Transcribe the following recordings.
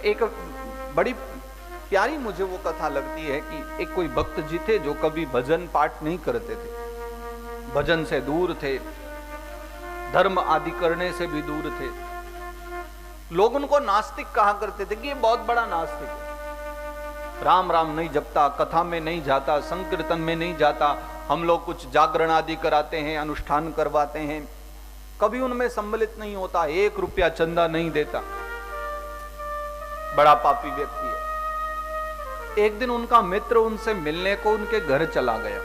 एक बड़ी प्यारी मुझे वो कथा लगती है कि एक कोई भक्त जी थे जो कभी भजन पाठ नहीं करते थे, भजन से दूर थे, धर्म आदि करने से भी दूर थे। लोग उनको नास्तिक कहा करते थे कि ये बहुत बड़ा नास्तिक है, राम राम नहीं जपता, कथा में नहीं जाता, संकीर्तन में नहीं जाता, हम लोग कुछ जागरण आदि कराते हैं, अनुष्ठान करवाते हैं, कभी उनमें सम्मिलित नहीं होता, 1 रुपया चंदा नहीं देता, बड़ा पापी व्यक्ति है। एक दिन उनका मित्र उनसे मिलने को उनके घर चला गया,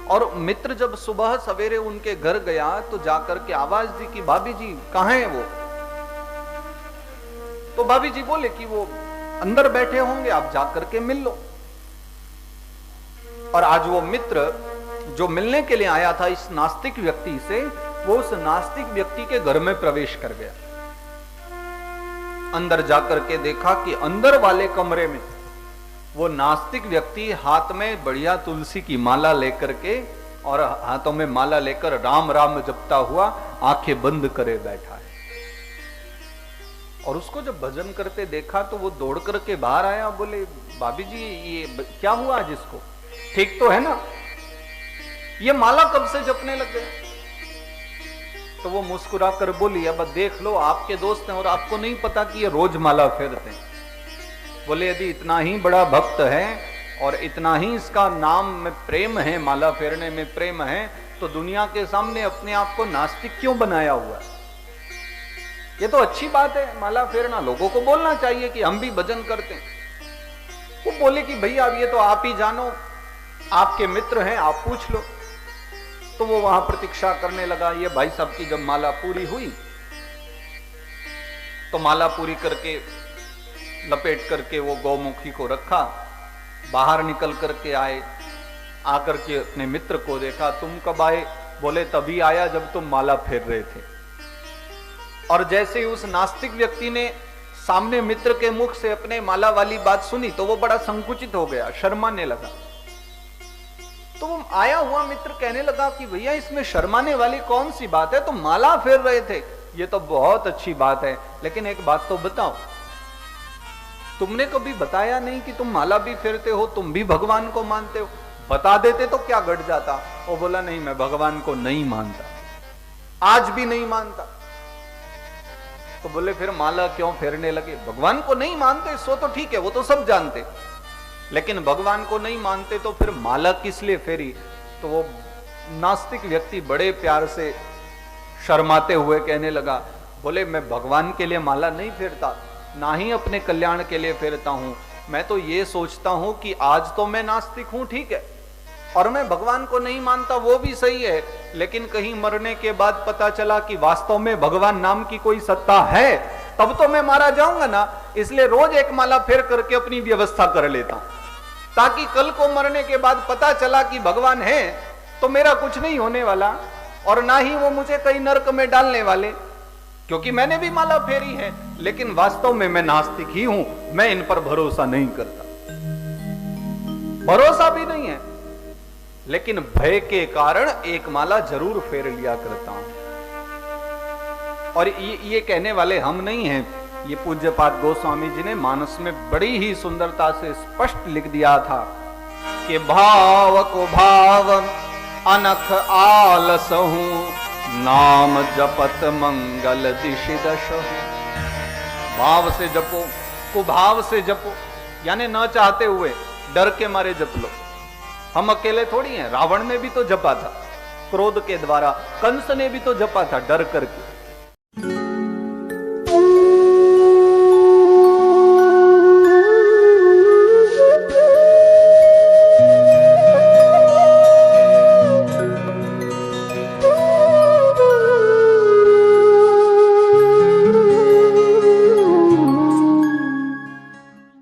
और मित्र जब सुबह सवेरे उनके घर गया तो जाकर के आवाज दी कि भाभी जी कहां है वो। तो भाभी जी बोले कि वो अंदर बैठे होंगे, आप जाकर के मिल लो। और आज वो मित्र जो मिलने के लिए आया था इस नास्तिक व्यक्ति से, वो उस नास्तिक व्यक्ति के घर में प्रवेश कर गया। अंदर जाकर के देखा कि अंदर वाले कमरे में वो नास्तिक व्यक्ति हाथ में बढ़िया तुलसी की माला लेकर के और हाथों में माला लेकर राम राम जपता हुआ आंखें बंद करे बैठा है। और उसको जब भजन करते देखा तो वो दौड़ करके बाहर आया, बोले भाभी जी ये क्या हुआ आज, इसको ठीक तो है ना, ये माला कब से जपने लग गए। तो वो मुस्कुरा कर बोली अब देख लो आपके दोस्त हैं और आपको नहीं पता कि ये रोज माला फेरते हैं। बोले यदि इतना ही बड़ा भक्त है और इतना ही इसका नाम में प्रेम है, माला फेरने में प्रेम है, तो दुनिया के सामने अपने आप को नास्तिक क्यों बनाया हुआ है। ये तो अच्छी बात है माला फेरना, लोगों को बोलना चाहिए कि हम भी भजन करते हैं। वो बोले कि भैया अब ये तो आप ही जानो, आपके मित्र हैं, आप पूछ लो। तो वो वहां प्रतीक्षा करने लगा। ये भाई साहब की जब माला पूरी हुई तो माला पूरी करके लपेट करके वो गौमुखी को रखा, बाहर निकल करके आए, आकर के अपने मित्र को देखा, तुम कब आए। बोले तभी आया जब तुम माला फेर रहे थे। और जैसे ही उस नास्तिक व्यक्ति ने सामने मित्र के मुख से अपने माला वाली बात सुनी तो वो बड़ा संकुचित हो गया, शर्माने लगा। तो वो आया हुआ मित्र कहने लगा कि भैया इसमें शर्माने वाली कौन सी बात है, तुम माला फेर रहे थे, ये तो बहुत अच्छी बात है, लेकिन एक बात तो बताओ, तुमने कभी बताया नहीं कि तुम माला भी फेरते हो, तुम भी भगवान को मानते हो, बता देते तो क्या घट जाता। वो बोला नहीं मैं भगवान को नहीं मानता, आज भी नहीं मानता। तो बोले फिर माला क्यों फेरने लगे। भगवान को नहीं मानते सो तो ठीक है, वो तो सब जानते, लेकिन भगवान को नहीं मानते तो फिर माला किस लिए फेरी। तो वो नास्तिक व्यक्ति बड़े प्यार से शर्माते हुए कहने लगा, बोले मैं भगवान के लिए माला नहीं फेरता, ना ही अपने कल्याण के लिए फेरता हूं, मैं तो ये सोचता हूं कि आज तो मैं नास्तिक हूं ठीक है, और मैं भगवान को नहीं मानता वो भी सही है, लेकिन कहीं मरने के बाद पता चला कि वास्तव में भगवान नाम की कोई सत्ता है, तब तो मैं मारा जाऊंगा ना, इसलिए रोज एक माला फेर करके अपनी व्यवस्था कर लेता हूं, ताकि कल को मरने के बाद पता चला कि भगवान है तो मेरा कुछ नहीं होने वाला, और ना ही वो मुझे कहीं नरक में डालने वाले, क्योंकि मैंने भी माला फेरी है, लेकिन वास्तव में मैं नास्तिक ही हूं, मैं इन पर भरोसा नहीं करता। भरोसा भी नहीं है, लेकिन भय के कारण एक माला जरूर फेर लिया करता हूं। और ये कहने वाले हम नहीं हैं, ये पूज्यपाद गोस्वामी जी ने मानस में बड़ी ही सुंदरता से स्पष्ट लिख दिया था कि भाव को भाव अनख आलस हूं, नाम जपत मंगल दिशि दश। भाव से जपो, कुभाव से जपो, यानी न चाहते हुए डर के मारे जप लो। हम अकेले थोड़ी हैं, रावण ने भी तो जपा था क्रोध के द्वारा, कंस ने भी तो जपा था डर करके।